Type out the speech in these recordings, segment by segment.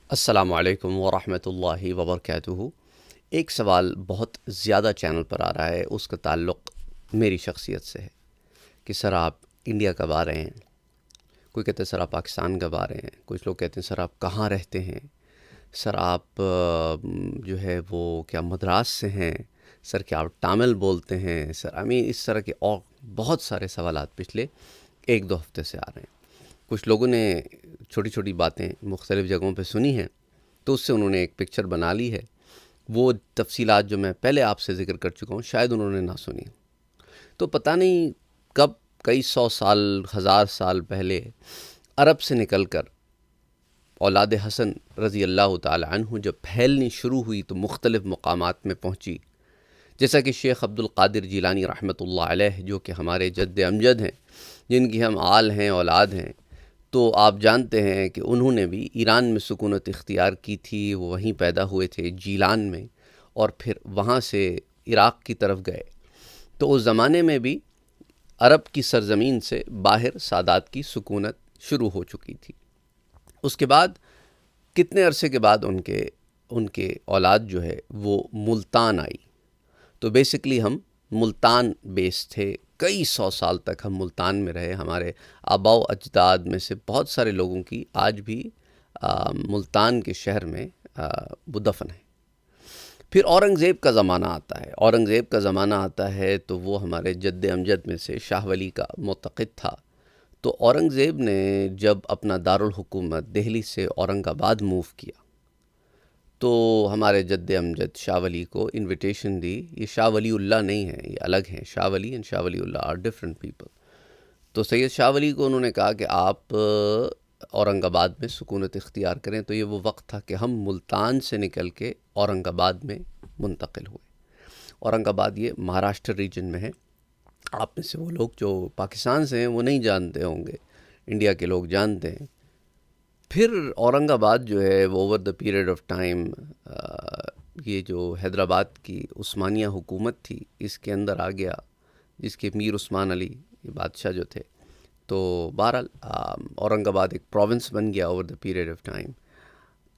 السلام علیکم ورحمۃ اللہ وبرکاتہ۔ ایک سوال بہت زیادہ چینل پر آ رہا ہے، اس کا تعلق میری شخصیت سے ہے کہ سر آپ انڈیا کب آ رہے ہیں؟ کوئی کہتے ہیں سر آپ پاکستان کب آ رہے ہیں، کچھ لوگ کہتے ہیں سر آپ کہاں رہتے ہیں، سر آپ جو ہے وہ کیا مدراس سے ہیں، سر کیا آپ ٹامل بولتے ہیں، سر اس طرح کے اور بہت سارے سوالات پچھلے ایک دو ہفتے سے آ رہے ہیں۔ کچھ لوگوں نے چھوٹی چھوٹی باتیں مختلف جگہوں پہ سنی ہیں تو اس سے انہوں نے ایک پکچر بنا لی ہے۔ وہ تفصیلات جو میں پہلے آپ سے ذکر کر چکا ہوں شاید انہوں نے نہ سنی، تو پتہ نہیں کب کئی سو سال ہزار سال پہلے عرب سے نکل کر اولاد حسن رضی اللہ تعالی عنہ جب پھیلنی شروع ہوئی تو مختلف مقامات میں پہنچی، جیسا کہ شیخ عبد القادر جیلانی رحمۃ اللہ علیہ جو کہ ہمارے جد امجد ہیں، جن کی ہم آل ہیں اولاد ہیں، تو آپ جانتے ہیں کہ انہوں نے بھی ایران میں سکونت اختیار کی تھی، وہ وہیں پیدا ہوئے تھے جیلان میں، اور پھر وہاں سے عراق کی طرف گئے۔ تو اس زمانے میں بھی عرب کی سرزمین سے باہر سادات کی سکونت شروع ہو چکی تھی۔ اس کے بعد کتنے عرصے کے بعد ان کے اولاد جو ہے وہ ملتان آئی۔ تو بیسکلی ہم ملتان بیس تھے، کئی سو سال تک ہم ملتان میں رہے۔ ہمارے آباء و اجداد میں سے بہت سارے لوگوں کی آج بھی ملتان کے شہر میں وہ دفن ہے۔ پھر اورنگزیب کا زمانہ آتا ہے، اورنگزیب کا زمانہ آتا ہے تو وہ ہمارے جد امجد میں سے شاہ ولی کا معتقد تھا۔ تو اورنگزیب نے جب اپنا دارالحکومت دہلی سے اورنگ آباد موو کیا تو ہمارے جد امجد شاہ ولی کو انویٹیشن دی۔ یہ شاہ ولی اللہ نہیں ہے، یہ الگ ہیں، Shah Wali and Shah Wali Allah are different people. تو سید شاہ ولی کو انہوں نے کہا کہ آپ اورنگ آباد میں سکونت اختیار کریں، تو یہ وہ وقت تھا کہ ہم ملتان سے نکل کے اورنگ آباد میں منتقل ہوئے۔ اورنگ آباد یہ مہاراشٹر ریجن میں ہے۔ آپ میں سے وہ لوگ جو پاکستان سے ہیں وہ نہیں جانتے ہوں گے، انڈیا کے لوگ جانتے ہیں۔ پھر اورنگ آباد جو ہے وہ over the period of time یہ جو حیدرآباد کی عثمانیہ حکومت تھی اس کے اندر آ گیا، جس کے میر عثمان علی یہ بادشاہ جو تھے۔ تو بہرحال اورنگ آباد ایک پروونس بن گیا over the period of time.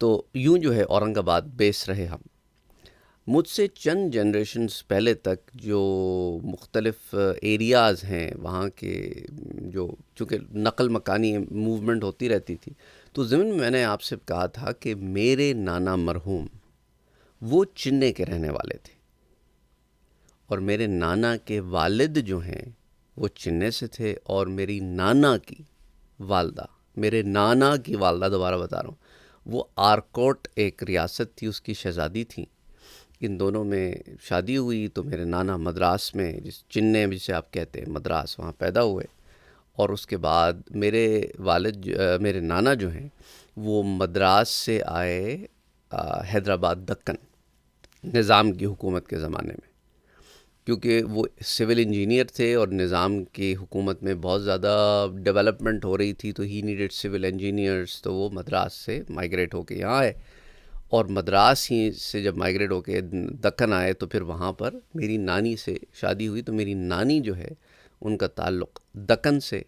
تو یوں جو ہے اورنگ آباد بیس رہے ہم۔ مجھ سے چند جنریشنز پہلے تک جو مختلف ایریاز ہیں وہاں کے، جو چونکہ نقل مکانی موومنٹ ہوتی رہتی تھی، تو ضمن میں نے آپ سے کہا تھا کہ میرے نانا مرحوم وہ چننے کے رہنے والے تھے، اور میرے نانا کے والد جو ہیں وہ چننے سے تھے، اور میری نانا کی والدہ، میرے نانا کی والدہ دوبارہ بتا رہا ہوں، وہ آرکوٹ ایک ریاست تھی، اس کی شہزادی تھیں۔ ان دونوں میں شادی ہوئی تو میرے نانا مدراس میں، جس چننے جسے آپ کہتے ہیں مدراس، وہاں پیدا ہوئے، اور اس کے بعد میرے والد میرے نانا جو ہیں وہ مدراس سے آئے حیدرآباد دکن نظام کی حکومت کے زمانے میں، کیونکہ وہ سول انجینئر تھے اور نظام کی حکومت میں بہت زیادہ ڈیولپمنٹ ہو رہی تھی، تو ہی نیڈڈ سول انجینئرز، تو وہ مدراس سے مائیگریٹ ہو کے یہاں آئے، اور مدراس ہی سے جب مائیگریٹ ہو کے دکن آئے تو پھر وہاں پر میری نانی سے شادی ہوئی۔ تو میری نانی جو ہے ان کا تعلق دکن سے،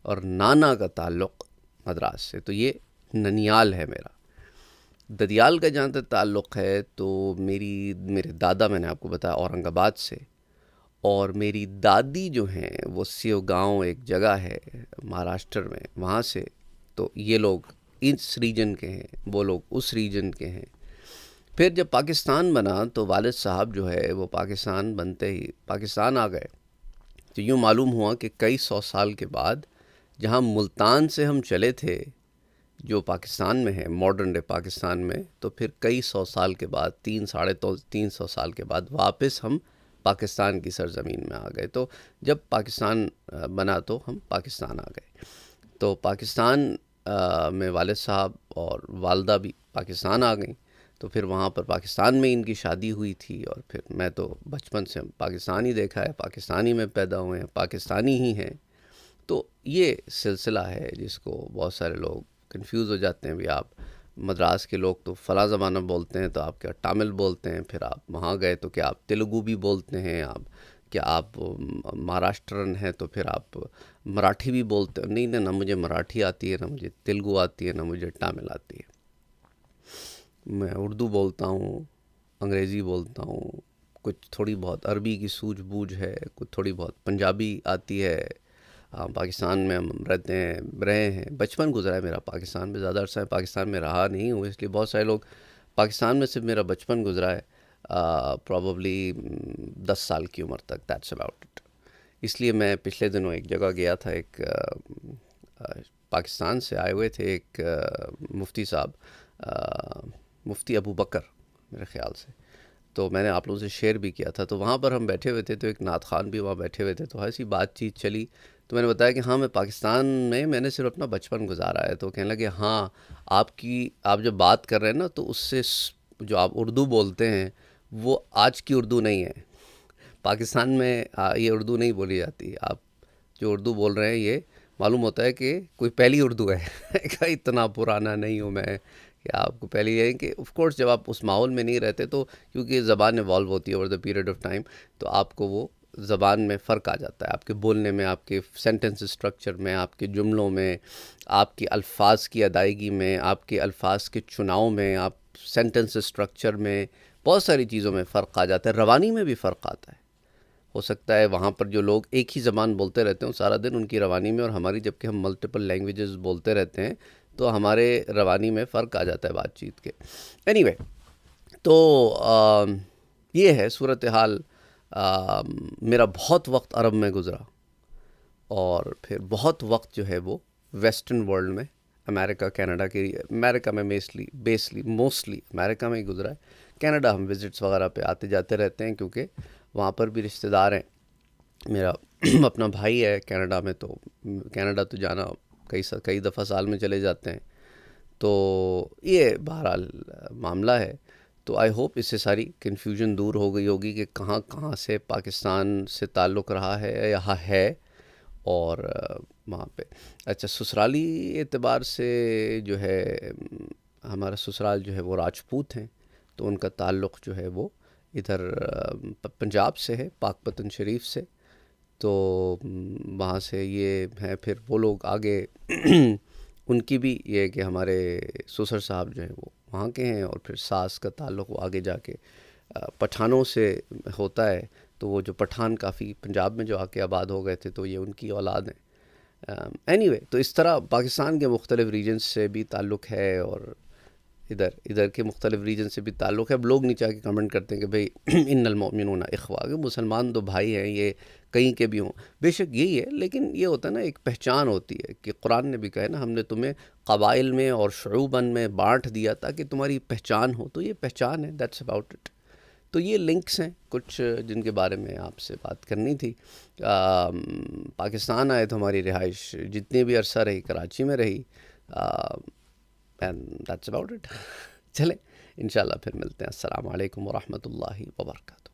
اور نانا کا تعلق مدراس سے، تو یہ ننیال ہے میرا۔ ددیال کا جہاں تک تعلق ہے تو میرے دادا، میں نے آپ کو بتایا اورنگ آباد سے، اور میری دادی جو ہیں وہ سیو گاؤں ایک جگہ ہے مہاراشٹر میں، وہاں سے۔ تو یہ لوگ اس ریجن کے ہیں، وہ لوگ اس ریجن کے ہیں۔ پھر جب پاکستان بنا تو والد صاحب جو ہے وہ پاکستان بنتے ہی پاکستان آ گئے، تو یوں معلوم ہوا کہ کئی سو سال کے بعد جہاں ملتان سے ہم چلے تھے جو پاکستان میں ہے، ماڈرن ڈے پاکستان میں، تو پھر کئی سو سال کے بعد، ساڑھے تین سو سال کے بعد واپس ہم پاکستان کی سرزمین میں آ گئے۔ تو جب پاکستان بنا تو ہم پاکستان آ گئے۔ تو پاکستان میں والد صاحب اور والدہ بھی پاکستان آ گئیں، تو پھر وہاں پر پاکستان میں ان کی شادی ہوئی تھی، اور پھر میں تو بچپن سے پاکستان ہی دیکھا ہے، پاکستانی میں پیدا ہوئے ہیں، پاکستانی ہی ہیں۔ تو یہ سلسلہ ہے جس کو بہت سارے لوگ کنفیوز ہو جاتے ہیں، بھی آپ مدراس کے لوگ تو فلاں زبانہ بولتے ہیں، تو آپ کیا ٹامل بولتے ہیں، پھر آپ وہاں گئے تو کیا آپ تیلگو بھی بولتے ہیں، کیا آپ مہاراشٹرن ہیں تو پھر آپ مراٹھی بھی بولتے ہیں؟ نہیں، نہ مجھے مراٹھی آتی ہے، نہ مجھے تیلگو آتی ہے، نہ مجھے ٹامل آتی ہے۔ میں اردو بولتا ہوں، انگریزی بولتا ہوں، کچھ تھوڑی بہت عربی کی سوجھ بوجھ ہے، کچھ تھوڑی بہت پنجابی آتی ہے۔ پاکستان میں ہم رہے ہیں، بچپن گزرا ہے میرا پاکستان میں، زیادہ عرصہ پاکستان میں رہا نہیں ہوں، اس لیے بہت سارے لوگ پاکستان میں صرف میرا بچپن گزرا ہے، پرابیبلی 10 سال کی عمر تک، دیٹس اباؤٹ اٹ۔ اس لیے میں پچھلے دنوں ایک جگہ گیا تھا، ایک پاکستان سے آئے ہوئے تھے ایک مفتی صاحب، مفتی ابو بکر میرے خیال سے، تو میں نے آپ لوگوں سے شیئر بھی کیا تھا۔ تو وہاں پر ہم بیٹھے ہوئے تھے، تو ایک نعت خوان بھی وہاں بیٹھے ہوئے تھے، تو ایسی بات چیت چلی، تو میں نے بتایا کہ ہاں میں پاکستان میں نے صرف اپنا بچپن گزارا ہے۔ تو کہنے لگے ہاں آپ جب بات کر رہے ہیں نا، تو اس سے جو آپ اردو بولتے ہیں وہ آج کی اردو نہیں ہے، پاکستان میں یہ اردو نہیں بولی جاتی، آپ جو اردو بول رہے ہیں یہ معلوم ہوتا ہے کہ کوئی پہلی اردو ہے کہ اتنا پرانا نہیں ہوں میں کہ آپ کو پہلی یہ ہے کہ آف کورس جب آپ اس ماحول میں نہیں رہتے تو کیونکہ زبان ایوالو ہوتی ہے over the period of time, تو آپ کو وہ زبان میں فرق آ جاتا ہے، آپ کے بولنے میں، آپ کے سینٹنس اسٹرکچر میں، آپ کے جملوں میں، آپ کے الفاظ کی ادائیگی میں، آپ کے الفاظ کے چناؤ میں، آپ سینٹنس اسٹرکچر میں، بہت ساری چیزوں میں فرق آ جاتا ہے، روانی میں بھی فرق آتا ہے۔ ہو سکتا ہے وہاں پر جو لوگ ایک ہی زبان بولتے رہتے ہیں سارا دن، ان کی روانی میں اور ہماری جب کہ ہم ملٹیپل لینگویجز بولتے رہتے ہیں تو ہمارے روانی میں فرق آ جاتا ہے بات چیت کے۔ اینی وے، تو یہ ہے صورتحال۔ میرا بہت وقت عرب میں گزرا اور پھر بہت وقت جو ہے وہ ویسٹرن ورلڈ میں، امریکہ، کینیڈا کی، امریکہ میں موسٹلی امریکہ میں ہی گزرا ہے۔ کینیڈا ہم وزٹس وغیرہ پہ آتے جاتے رہتے ہیں کیونکہ وہاں پر بھی رشتہ دار ہیں، میرا اپنا بھائی ہے کینیڈا میں، تو کینیڈا تو جانا کئی دفعہ سال میں چلے جاتے ہیں۔ تو یہ بہرحال معاملہ ہے۔ تو آئی ہوپ اس سے ساری کنفیوژن دور ہو گئی ہوگی کہ کہاں کہاں سے پاکستان سے تعلق رہا ہے یا ہے، اور وہاں پہ اچھا سسرالی اعتبار سے جو ہے ہمارا سسرال جو ہے وہ راجپوت ہیں، تو ان کا تعلق جو ہے وہ ادھر پنجاب سے ہے، پاک پتن شریف سے، تو وہاں سے یہ ہے۔ پھر وہ لوگ آگے ان کی بھی یہ ہے کہ ہمارے سسر صاحب جو ہیں وہ وہاں کے ہیں، اور پھر ساس کا تعلق وہ آگے جا کے پٹھانوں سے ہوتا ہے، تو وہ جو پٹھان کافی پنجاب میں جو آ کے آباد ہو گئے تھے، تو یہ ان کی اولاد ہیں۔ اینی وے، تو اس طرح پاکستان کے مختلف ریجنز سے بھی تعلق ہے، اور ادھر کے مختلف ریجن سے بھی تعلق ہے۔ اب لوگ نیچے کے کمنٹ کرتے ہیں کہ بھئی ان المؤمنون اخوہ، کہ مسلمان تو بھائی ہیں، یہ کہیں کے بھی ہوں، بے شک یہی ہے، لیکن یہ ہوتا ہے نا، ایک پہچان ہوتی ہے کہ قرآن نے بھی کہا ہے نا، ہم نے تمہیں قبائل میں اور شعوباً میں بانٹ دیا تاکہ تمہاری پہچان ہو، تو یہ پہچان ہے، دیٹس اباؤٹ اٹ۔ تو یہ لنکس ہیں کچھ جن کے بارے میں آپ سے بات کرنی تھی۔ پاکستان آئے تو ہماری رہائش جتنی بھی عرصہ رہی کراچی میں رہی، اینڈ دیٹس اباؤٹ اٹ۔ چلیں انشاءاللہ پھر ملتے ہیں۔ السلام علیکم ورحمۃ اللہ وبرکاتہ۔